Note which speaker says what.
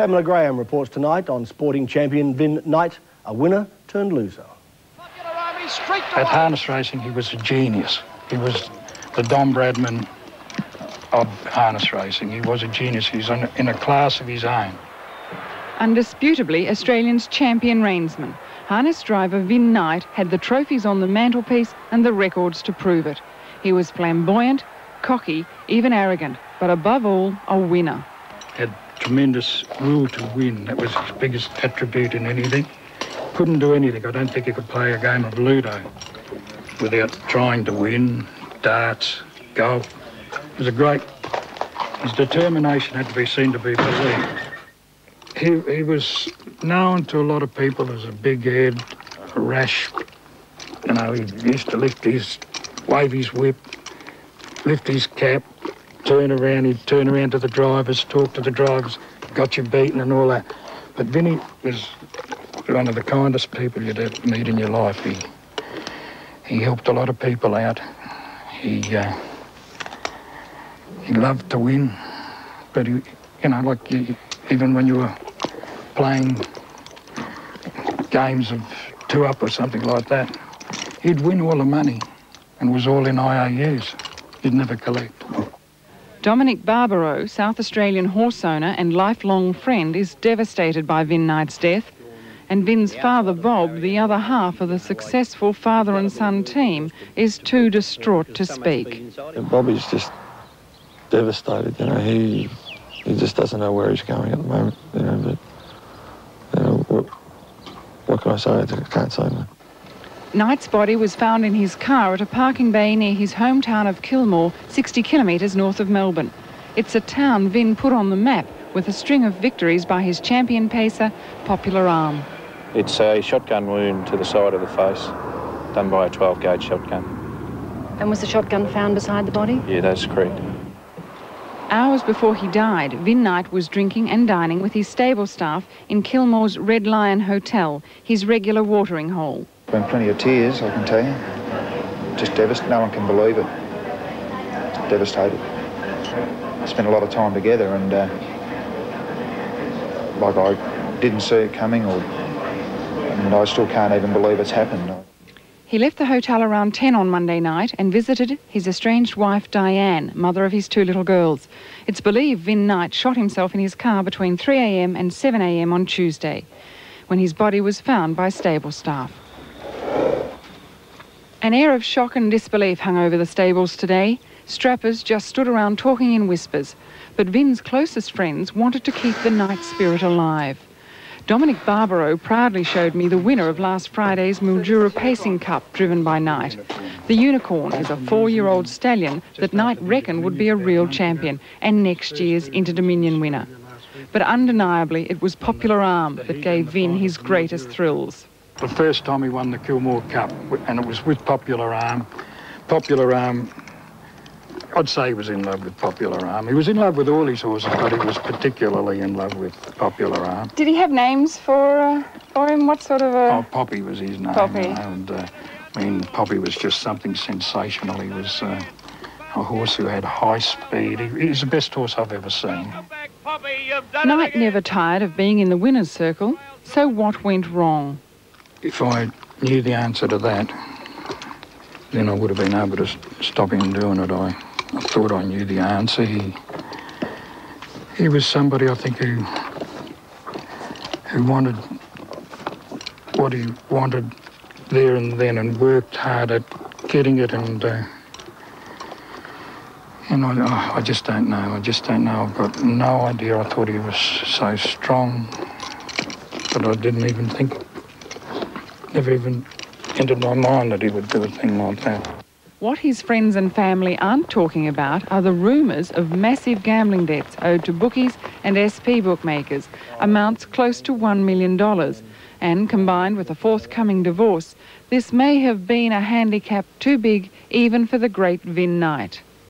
Speaker 1: Pamela Graham reports tonight on sporting champion Vin Night, a winner turned loser.
Speaker 2: At harness racing, he was a genius. He was the Don Bradman of harness racing. He was a genius. He's in a class of his own.
Speaker 3: Undisputably Australian's champion reinsman, harness driver Vin Night had the trophies on the mantelpiece and the records to prove it. He was flamboyant, cocky, even arrogant, but above all, a winner.
Speaker 2: Had tremendous will to win. That was his biggest attribute in anything. Couldn't do anything. I don't think he could play a game of Ludo without trying to win. Darts, golf. It was a great... His determination had to be seen to be believed. He was known to a lot of people as a big head, a rash. You know, he used to wave his whip, lift his cap, he'd turn around to the drivers, talk to the drivers, got you beaten and all that. But Vinny was one of the kindest people you'd ever meet in your life. He helped a lot of people out. He loved to win, but even when you were playing games of 2-up or something like that, he'd win all the money and was all in IOUs. He'd never collect.
Speaker 3: Dominic Barbaro, South Australian horse owner and lifelong friend, is devastated by Vin Night's death. And Vin's father, Bob, the other half of the successful father and son team, is too distraught to speak.
Speaker 4: Bobby's just devastated, he just doesn't know where he's going at the moment, but what can I say? I can't say that.
Speaker 3: Knight's body was found in his car at a parking bay near his hometown of Kilmore, 60 kilometres north of Melbourne. It's a town Vin put on the map with a string of victories by his champion pacer, Popular Alm.
Speaker 5: It's a shotgun wound to the side of the face, done by a 12-gauge shotgun.
Speaker 6: And was the shotgun found beside the body?
Speaker 5: Yeah, that's correct.
Speaker 3: Hours before he died, Vin Night was drinking and dining with his stable staff in Kilmore's Red Lion Hotel, his regular watering hole.
Speaker 7: Been plenty of tears, I can tell you. Just devastated. No one can believe it. Devastated. Spent a lot of time together, and like I didn't see it coming, and I still can't even believe it's happened.
Speaker 3: He left the hotel around 10 on Monday night and visited his estranged wife Diane, mother of his 2 little girls. It's believed Vin Night shot himself in his car between 3 a.m. and 7 a.m. on Tuesday, when his body was found by stable staff. An air of shock and disbelief hung over the stables today. Strappers just stood around talking in whispers, but Vin's closest friends wanted to keep the Night spirit alive. Dominic Barbaro proudly showed me the winner of last Friday's Mildura Pacing Cup, driven by Night. The Unicorn is a 4-year-old stallion that Night reckoned would be a real champion and next year's Inter-Dominion winner. But undeniably, it was Popular Alm that gave Vin his greatest thrills.
Speaker 2: The first time he won the Kilmore Cup, and it was with Popular Alm. Popular Alm, I'd say he was in love with Popular Alm. He was in love with all his horses, but he was particularly in love with Popular Alm.
Speaker 3: Did he have names for him? What sort of a...
Speaker 2: Oh, Poppy was his name.
Speaker 3: Poppy.
Speaker 2: Poppy was just something sensational. He was a horse who had high speed. He's the best horse I've ever seen.
Speaker 3: Night never tired of being in the winner's circle, so what went wrong?
Speaker 2: If I knew the answer to that, then I would have been able to stop him doing it. I thought I knew the answer. He was somebody, I think, who wanted what he wanted there and then and worked hard at getting it, and I just don't know. I've got no idea. I thought he was so strong, but I didn't even think, never even entered my mind that he would do a thing like that.
Speaker 3: What his friends and family aren't talking about are the rumours of massive gambling debts owed to bookies and SP bookmakers, amounts close to $1 million. And combined with a forthcoming divorce, this may have been a handicap too big even for the great Vin Night.